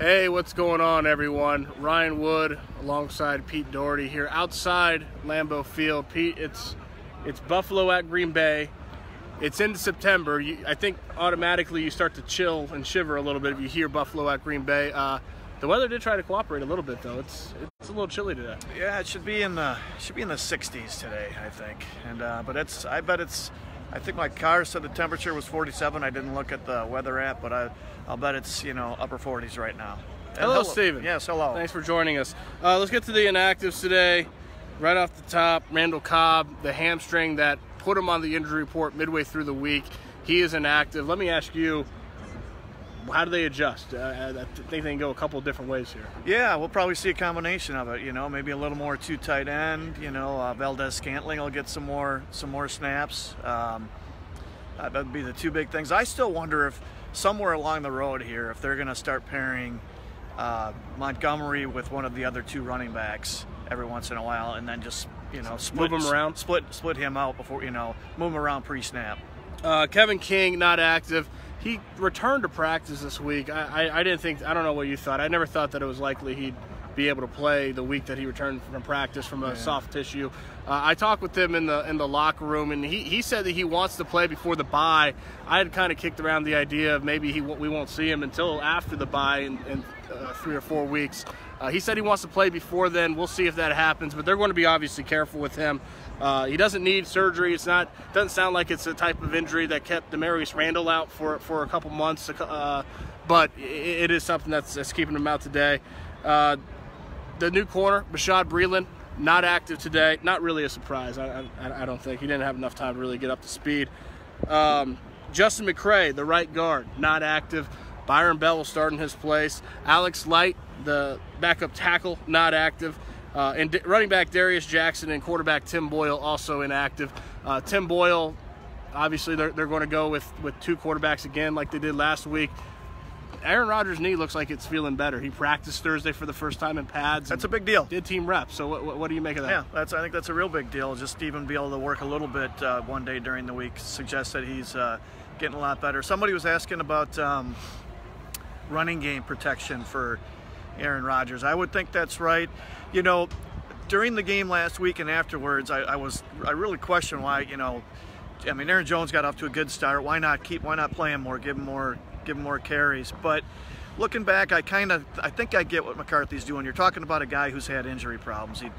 Hey, what's going on, everyone? Ryan Wood alongside Pete Dougherty here outside Lambeau Field. Pete, it's Buffalo at Green Bay. It's into September. I think automatically you start to chill and shiver a little bit if you hear Buffalo at Green Bay. The weather did try to cooperate a little bit, though. It's a little chilly today. Yeah, it should be in the 60s today, I think. And I think my car said the temperature was 47. I didn't look at the weather app, but I'll bet it's upper 40s right now. Hello, Steven. Yes, hello. Thanks for joining us. Let's get to the inactives today. Right off the top, Randall Cobb, the hamstring that put him on the injury report midway through the week. He is inactive. Let me ask you, how do they adjust? I think they can go a couple of different ways here. Yeah, we'll probably see a combination of it. Maybe a little more two tight end. Valdez-Scantling will get some more snaps. That would be the two big things. I still wonder if somewhere along the road here, if they're going to start pairing Montgomery with one of the other two running backs every once in a while, and then just move him around, split him out before move him around pre-snap. Kevin King not active. He returned to practice this week. I don't know what you thought. I never thought that it was likely he'd be able to play the week that he returned from practice from a soft tissue. I talked with him in the locker room, and he said that he wants to play before the bye. I had kind of kicked around the idea of maybe we won't see him until after the bye in 3 or 4 weeks. He said he wants to play before then. We'll see if that happens, but they're going to be obviously careful with him. He doesn't need surgery. Doesn't sound like it's a type of injury that kept Demarius Randall out for a couple months, but it is something that's keeping him out today. The new corner, Bashaud Breeland, not active today. Not really a surprise. I don't think. He didn't have enough time to really get up to speed. Justin McCray, the right guard, not active. Byron Bell will start in his place. Alex Light, the backup tackle, not active. And running back Darius Jackson and quarterback Tim Boyle also inactive. Tim Boyle, obviously they're going to go with two quarterbacks again like they did last week. Aaron Rodgers' knee looks like it's feeling better. He practiced Thursday for the first time in pads. That's a big deal. Did team reps. So what do you make of that? Yeah, I think that's a real big deal. Just even be able to work a little bit one day during the week suggests that he's getting a lot better. Somebody was asking about running game protection for Aaron Rodgers. I would think that's right. During the game last week and afterwards, I really questioned why. Aaron Jones got off to a good start. Why not play him more? Give him more carries. But looking back, I think I get what McCarthy's doing. You're talking about a guy who's had injury problems. He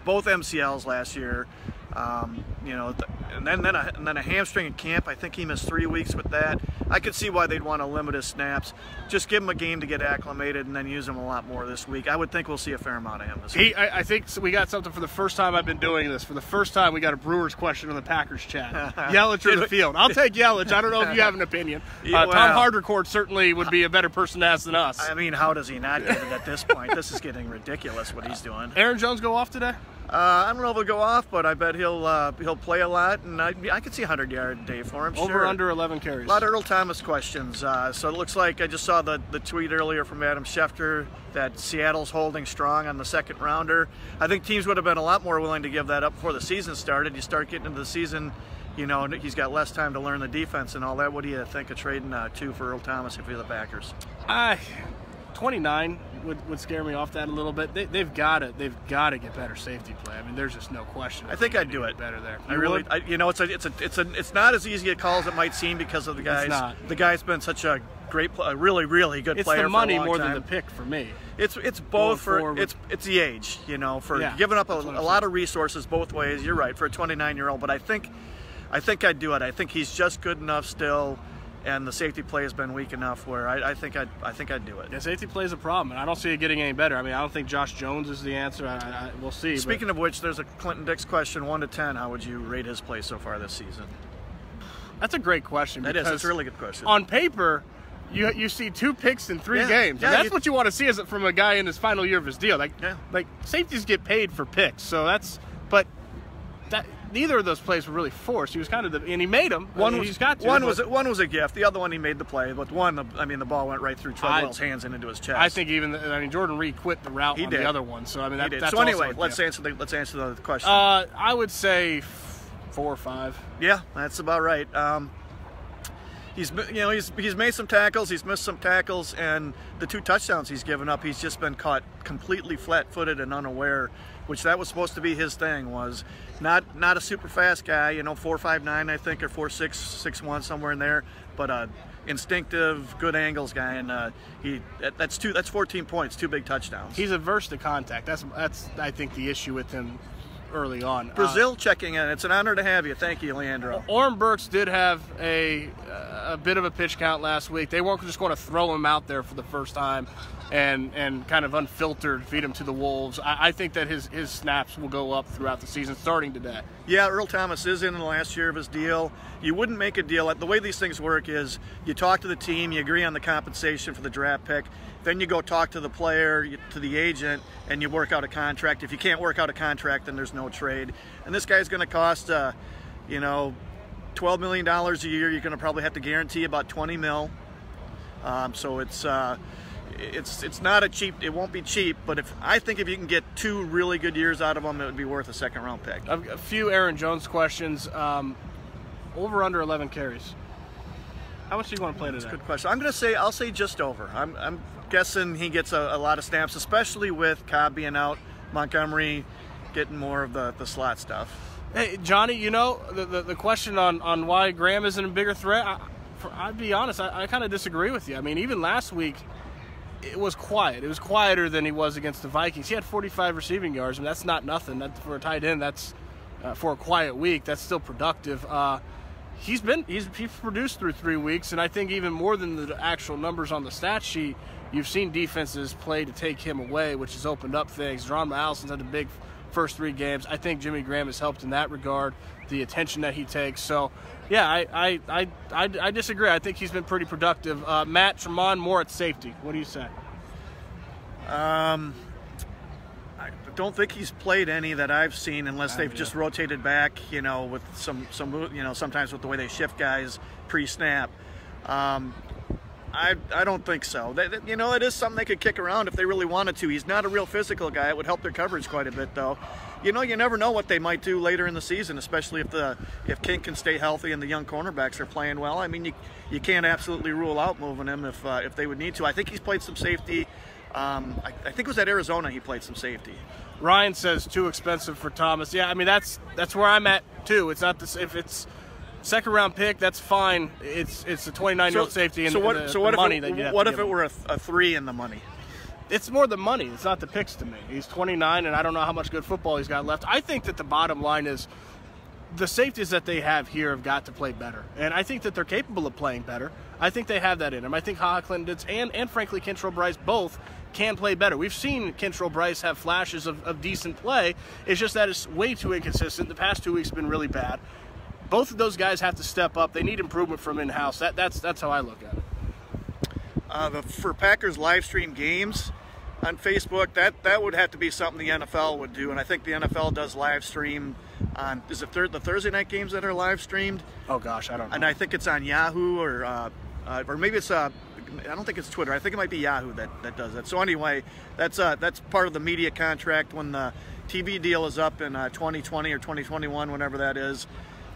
both MCLs last year. And then a hamstring in camp. I think he missed 3 weeks with that. I could see why they'd want to limit his snaps. Just give him a game to get acclimated and then use him a lot more this week. I would think we'll see a fair amount of him this week. I think we got something for the first time I've been doing this. For the first time, we got a Brewers question on the Packers chat. Yelich or the field? I'll take Yelich. I don't know if you have an opinion. Tom Hardrecourt certainly would be a better person to ask than us. How does he not get it at this point? This is getting ridiculous what he's doing. Aaron Jones go off today? I don't know if he'll go off, but I bet he'll play a lot, and I could see a 100-yard day for him. Over under 11 carries. A lot of Earl Thomas questions. So it looks like I just saw the tweet earlier from Adam Schefter that Seattle's holding strong on the second rounder. I think teams would have been a lot more willing to give that up before the season started. You start getting into the season, he's got less time to learn the defense and all that. What do you think of trading two for Earl Thomas if you're the Packers? 29 would scare me off that a little bit. They've got to get better safety play. There's just no question. I think I'd do it better there. It's not as easy a call as it might seem because of the guys. It's not. The guy's been such a great, really, really good player. It's the money for a long more time. than the pick for me. It's both it's the age, giving up a lot of resources both ways. You're right for a 29-year-old, but I think I'd do it. I think he's just good enough still. And the safety play has been weak enough where I think I'd do it. Yeah, safety play is a problem, and I don't see it getting any better. I don't think Josh Jones is the answer. We'll see. Speaking of which, there's a Clinton Dix question, 1 to 10. How would you rate his play so far this season? That's a great question. That is. That's a really good question. On paper, you see 2 picks in 3 games. And that's what you want to see is from a guy in his final year of his deal. Like safeties get paid for picks, so neither of those plays were really forced. He was kind of and he made them. One was a gift. The other one he made the play, but the ball went right through Treadwell's hands and into his chest. I think Jordan Reed quit the route on the other one. So that's so anyway, let's answer the question. I would say 4 or 5. Yeah, that's about right. he's made some tackles, he's missed some tackles, and the 2 touchdowns he's given up, he's just been caught completely flat-footed and unaware, which that was supposed to be his thing. Was not a super fast guy, 4.59 I think, or 4.6, 6.1, somewhere in there, but instinctive, good angles guy, and that's 14 points, 2 big touchdowns. He's averse to contact. That's I think the issue with him early on. Brazil checking in. It's an honor to have you. Thank you, Leandro. Orrin Burks did have a bit of a pitch count last week. They weren't just going to throw him out there for the first time and kind of unfiltered feed him to the wolves. I think that his snaps will go up throughout the season, starting today. Yeah, Earl Thomas is in the last year of his deal. You wouldn't make a deal. The way these things work is you talk to the team, you agree on the compensation for the draft pick, then you go talk to the player, to the agent, and you work out a contract. If you can't work out a contract, then there's no trade. And this guy's going to cost, $12 million a year. You're going to probably have to guarantee about $20 million. So it's not a cheap. It won't be cheap. But I think if you can get 2 really good years out of him, it would be worth a second-round pick. A few Aaron Jones questions. Over under 11 carries. How much do you want to play today? That's a good question. I'll say just over. I'm guessing he gets a lot of snaps, especially with Cobb being out, Montgomery getting more of the slot stuff. Hey, Johnny, the question on why Graham isn't a bigger threat, I'd be honest, I kind of disagree with you. I mean, even last week, it was quiet. It was quieter than he was against the Vikings. He had 45 receiving yards, and that's not nothing. For a tight end, that's for a quiet week, that's still productive. He's produced through 3 weeks, and I think even more than the actual numbers on the stat sheet, you've seen defenses play to take him away, which has opened up things. Ron Allison's had a big first 3 games. I think Jimmy Graham has helped in that regard, the attention that he takes. So, yeah, I disagree. I think he's been pretty productive. Matt, Tremont, more at safety. What do you say? I don't think he's played any that I've seen, unless they've just rotated back, with some sometimes with the way they shift guys pre-snap. I don't think so. It is something they could kick around if they really wanted to. He's not a real physical guy. It would help their coverage quite a bit, though. You never know what they might do later in the season, especially if King can stay healthy and the young cornerbacks are playing well. I mean, you can't absolutely rule out moving him if they would need to. I think he's played some safety. I think it was at Arizona he played some safety. Ryan says too expensive for Thomas. Yeah, I mean that's where I'm at too. It's not this, if it's second round pick, that's fine. It's a 29-year-old safety and the money that you have. What if it were a 3 in the money? It's more the money. It's not the picks to me. He's 29, and I don't know how much good football he's got left. I think that the bottom line is the safeties that they have here have got to play better, and I think that they're capable of playing better. I think they have that in them. I think Clinton and frankly Kentrell Bryce both can play better. We've seen Kentrell Bryce have flashes of decent play. It's just that it's way too inconsistent. The past 2 weeks have been really bad. Both of those guys have to step up. They need improvement from in-house. That's how I look at it. For Packers live stream games on Facebook, that would have to be something the NFL would do, and I think the NFL does live stream on, is it the Thursday night games that are live streamed? Oh gosh, I don't know. And I think it's on Yahoo or maybe it's I don't think it's Twitter. I think it might be Yahoo that does that. So anyway, that's part of the media contract when the TV deal is up in 2020 or 2021, whenever that is.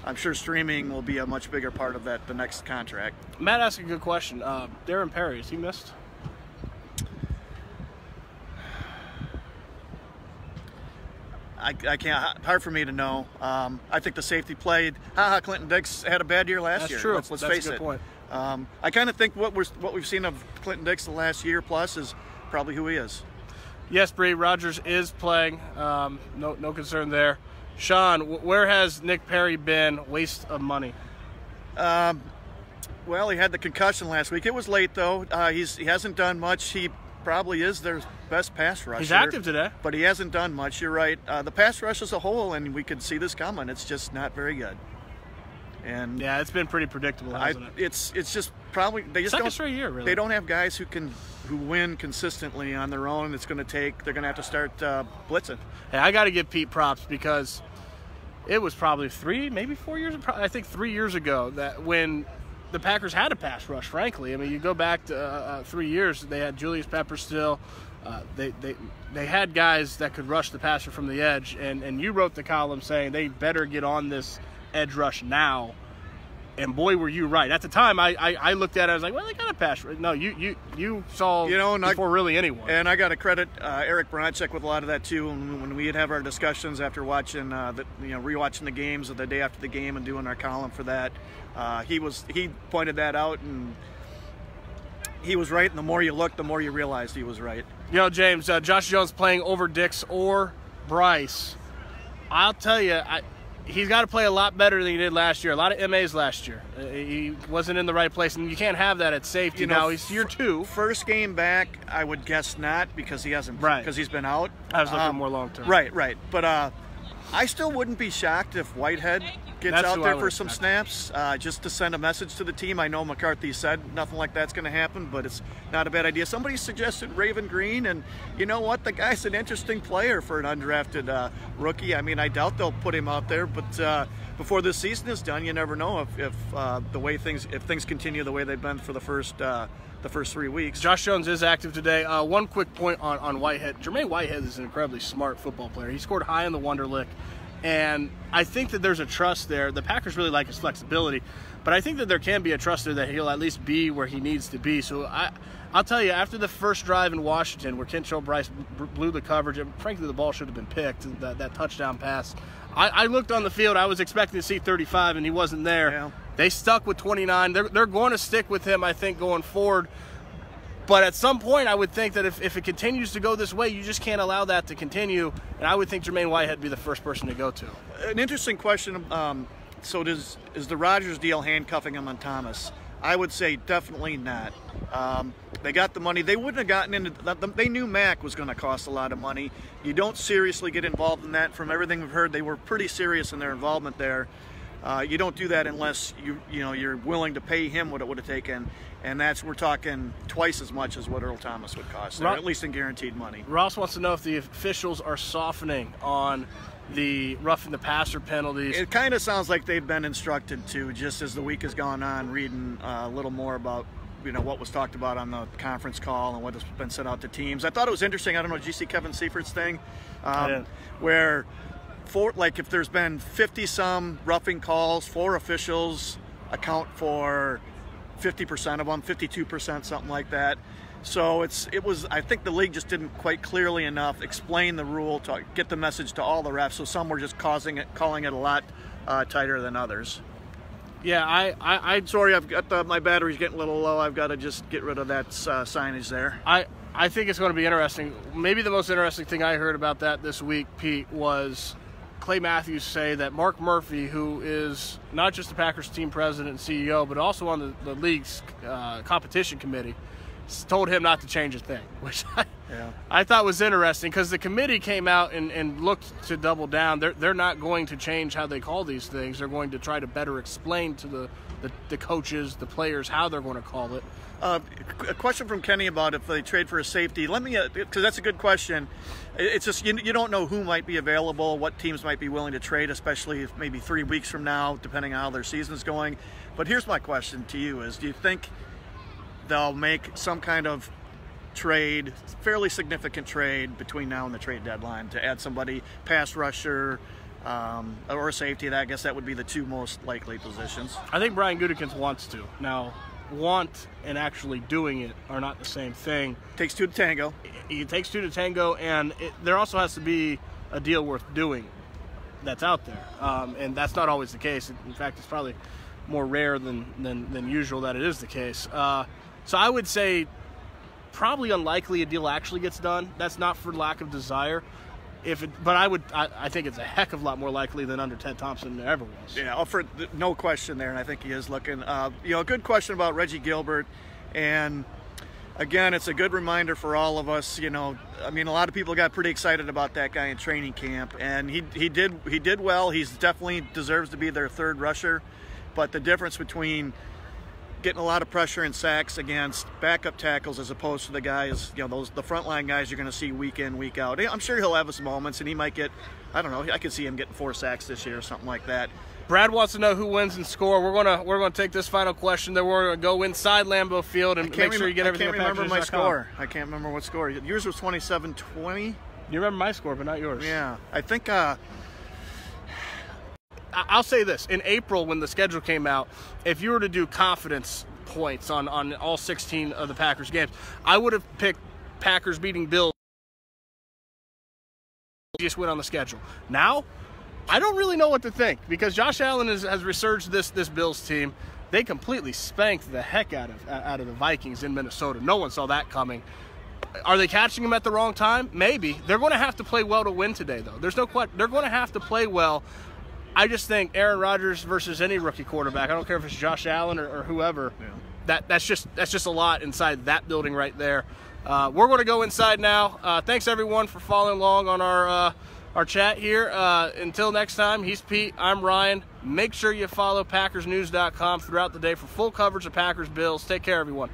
I'm sure streaming will be a much bigger part of the next contract. Matt asked a good question. Darren Perry, is he missed? I can't. Hard for me to know. I think the safety played. Clinton Dix had a bad year last year. That's true. Let's That's face a good it. point. I kind of think what we've seen of Clinton Dix the last year plus is probably who he is. Yes, Bree, Rodgers is playing. No concern there. Sean, where has Nick Perry been? Waste of money. Well, he had the concussion last week. It was late though. He hasn't done much. He probably is their best pass rusher. He's active today, but he hasn't done much. You're right. The pass rush as a whole, and we could see this coming. It's just not very good. And yeah, it's been pretty predictable, hasn't it? It's just probably they just second straight year. Really, they don't have guys who win consistently on their own. They're going to have to start blitzing. Hey, I got to give Pete props because it was probably 3, maybe 4 years. I think 3 years ago that when the Packers had a pass rush. Frankly, I mean, you go back to 3 years. They had Julius Peppers still. They had guys that could rush the passer from the edge, and you wrote the column saying they better get on this edge rush now. And boy, were you right. At the time, I looked at it, I was like, well, they got a pass. No, you saw before really anyone. And I got to credit Eric Bronchek with a lot of that too. When we'd have our discussions after watching, rewatching the games of the day after the game and doing our column for that, he pointed that out, and he was right. And the more you look, the more you realize he was right. You know, James, Josh Jones playing over Dix or Bryce. I'll tell you, he's got to play a lot better than he did last year. A lot of MAs last year. He wasn't in the right place, and you can't have that at safety. Now he's year 2. First game back, I would guess not, because he hasn't. Right. Because he's been out. I was looking more long term. Right. But I still wouldn't be shocked if Whitehead gets out there for some snaps, just to send a message to the team. I know McCarthy said nothing like that's going to happen, but it's not a bad idea. Somebody suggested Raven Green, and you know what? The guy's an interesting player for an undrafted rookie. I mean, I doubt they'll put him out there, but before this season is done, you never know if things continue the way they've been for the first 3 weeks. Josh Jones is active today. One quick point on Whitehead. Jermaine Whitehead is an incredibly smart football player. He scored high in the Wonderlic, and I think that there's a trust there. The Packers really like his flexibility, but I think that there can be a trust there that he'll at least be where he needs to be. So I'll tell you, after the first drive in Washington where Kentrell Bryce blew the coverage, and frankly the ball should have been picked, that touchdown pass, I looked on the field. I was expecting to see 35, and he wasn't there. Yeah. They stuck with 29. They're going to stick with him, I think, going forward. But at some point, I would think that if it continues to go this way, you just can't allow that to continue. And I would think Jermaine Whitehead would be the first person to go to. An interesting question. So is the Rodgers deal handcuffing him on Thomas? I would say definitely not. They got the money. They wouldn't have gotten into that. They knew Mack was going to cost a lot of money. You don't seriously get involved in that. From everything we've heard, they were pretty serious in their involvement there. You don't do that unless you're willing to pay him what it would have taken, and we're talking twice as much as what Earl Thomas would cost, at least in guaranteed money. Ross wants to know if the officials are softening on the roughing the passer penalties. It kind of sounds like they've been instructed to, just as the week has gone on, reading a little more about what was talked about on the conference call and what has been sent out to teams. I thought it was interesting. I don't know, did you see Kevin Seifert's thing? Where if there's been 50-some roughing calls, 4 officials account for 50% of them, 52%, something like that. So I think the league just didn't quite clearly enough explain the rule to get the message to all the refs. So some were just calling it a lot tighter than others. Yeah, I'm sorry, I've got my battery's getting a little low. I've got to just get rid of that signage there. I think it's going to be interesting. Maybe the most interesting thing I heard about that this week, Pete, was Clay Matthews say that Mark Murphy, who is not just the Packers team president and CEO, but also on the league's competition committee, told him not to change a thing, which I thought was interesting, because the committee came out and looked to double down. They're not going to change how they call these things. They're going to try to better explain to the coaches, the players, how they're going to call it. A question from Kenny about if they trade for a safety. Let me, because that's a good question. It's just you don't know who might be available, what teams might be willing to trade, especially if maybe 3 weeks from now, depending on how their season's going. But here's my question to you: do you think they'll make some kind of trade, fairly significant trade, between now and the trade deadline to add somebody, pass rusher, or safety? I guess that would be the 2 most likely positions. I think Brian Gutekunst wants to. Now, want and actually doing it are not the same thing. Takes 2 to tango. It takes 2 to tango, and there also has to be a deal worth doing that's out there, and that's not always the case. In fact, it's probably more rare than usual that it is the case. So I would say probably unlikely a deal actually gets done. That's not for lack of desire. But I think it's a heck of a lot more likely than under Ted Thompson ever was. Yeah, no question there, and I think he is looking. A good question about Reggie Gilbert, and again, it's a good reminder for all of us. A lot of people got pretty excited about that guy in training camp, and he did well. He's definitely deserves to be their 3rd rusher, but the difference between getting a lot of pressure and sacks against backup tackles as opposed to the guys, the frontline guys you're going to see week in, week out. I'm sure he'll have his moments, and he might get, I don't know, I could see him getting 4 sacks this year or something like that. Brad wants to know who wins and score. We're gonna take this final question. Then we're gonna go inside Lambeau Field and make sure you get everything. I can't remember my score. I can't remember what score. Yours was 27-20. You remember my score, but not yours. Yeah, I think. I'll say this. In April, when the schedule came out, if you were to do confidence points on all 16 of the Packers games, I would have picked Packers beating Bills. Easiest win on the schedule. Now, I don't really know what to think because Josh Allen has resurged this Bills team. They completely spanked the heck out of the Vikings in Minnesota. No one saw that coming. Are they catching them at the wrong time? Maybe. They're going to have to play well to win today, though. There's no question. They're going to have to play well. I just think Aaron Rodgers versus any rookie quarterback, I don't care if it's Josh Allen or whoever, that's just a lot inside that building right there. We're going to go inside now. Thanks, everyone, for following along on our chat here. Until next time, he's Pete. I'm Ryan. Make sure you follow PackersNews.com throughout the day for full coverage of Packers Bills. Take care, everyone.